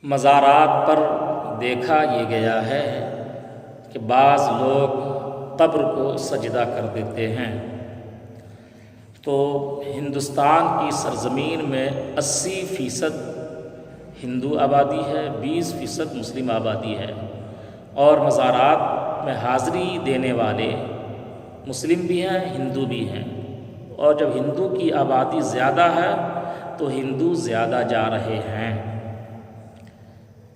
مزارات پر دیکھا یہ گیا ہے کہ بعض لوگ قبر کو سجدہ کر دیتے ہیں، تو ہندوستان کی سرزمین میں 80% ہندو آبادی ہے، 20% مسلم آبادی ہے، اور مزارات میں حاضری دینے والے مسلم بھی ہیں، ہندو بھی ہیں، اور جب ہندو کی آبادی زیادہ ہے تو ہندو زیادہ جا رہے ہیں،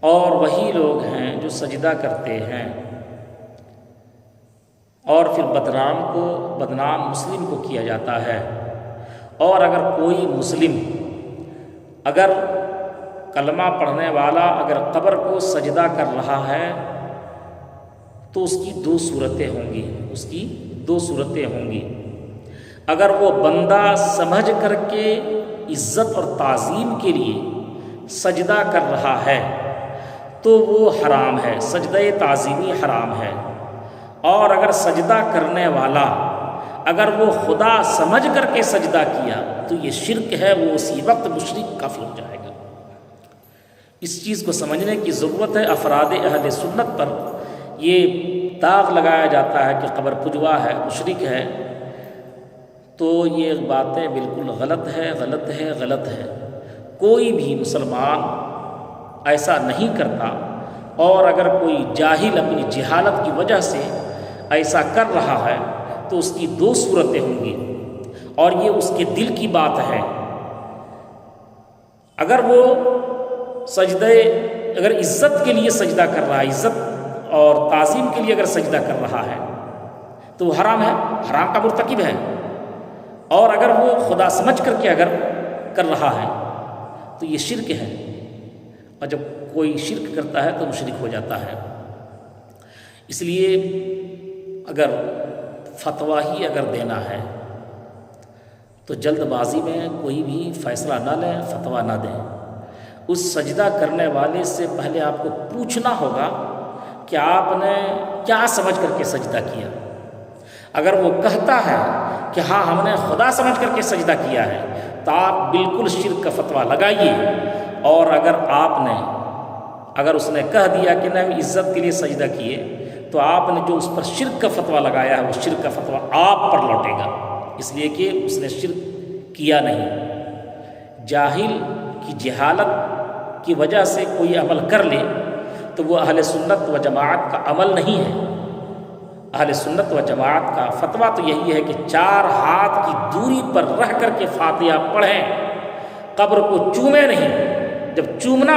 اور وہی لوگ ہیں جو سجدہ کرتے ہیں، اور پھر بدنام مسلم کو کیا جاتا ہے۔ اور اگر کوئی مسلم، اگر کلمہ پڑھنے والا اگر قبر کو سجدہ کر رہا ہے تو اس کی دو صورتیں ہوں گی۔ اگر وہ بندہ سمجھ کر کے عزت اور تعظیم کے لیے سجدہ کر رہا ہے تو وہ حرام ہے، سجدہ تعظیمی حرام ہے، اور اگر سجدہ کرنے والا اگر وہ خدا سمجھ کر کے سجدہ کیا تو یہ شرک ہے، وہ اسی وقت مشرک کافر ہو جائے گا۔ اس چیز کو سمجھنے کی ضرورت ہے۔ افراد اہل سنت پر یہ داغ لگایا جاتا ہے کہ قبر پجوا ہے، مشرک ہے، تو یہ باتیں بالکل غلط ہے۔ کوئی بھی مسلمان ایسا نہیں کرتا، اور اگر کوئی جاہل اپنی جہالت کی وجہ سے ایسا کر رہا ہے تو اس کی دو صورتیں ہوں گی، اور یہ اس کے دل کی بات ہے۔ اگر وہ اگر عزت کے لیے سجدہ کر رہا ہے، عزت اور تعظیم کے لیے اگر سجدہ کر رہا ہے تو وہ حرام ہے، حرام کا مرتکب ہے، اور اگر وہ خدا سمجھ کر کے اگر کر رہا ہے تو یہ شرک ہے، اور جب کوئی شرک کرتا ہے تو مشرک ہو جاتا ہے۔ اس لیے اگر فتویٰ ہی اگر دینا ہے تو جلد بازی میں کوئی بھی فیصلہ نہ لیں، فتویٰ نہ دیں۔ اس سجدہ کرنے والے سے پہلے آپ کو پوچھنا ہوگا کہ آپ نے کیا سمجھ کر کے سجدہ کیا۔ اگر وہ کہتا ہے کہ ہاں ہم نے خدا سمجھ کر کے سجدہ کیا ہے تو آپ بالکل شرک کا فتویٰ لگائیے، اور اگر اس نے کہہ دیا کہ نہیں عزت کے لیے سجدہ کیے تو آپ نے جو اس پر شرک کا فتویٰ لگایا ہے وہ شرک کا فتویٰ آپ پر لوٹے گا، اس لیے کہ اس نے شرک کیا نہیں۔ جاہل کی جہالت کی وجہ سے کوئی عمل کر لے تو وہ اہل سنت و جماعت کا عمل نہیں ہے۔ اہل سنت و جماعت کا فتویٰ تو یہی ہے کہ 4 ہاتھ کی دوری پر رہ کر کے فاتحہ پڑھیں، قبر کو چومیں نہیں، جب چومنا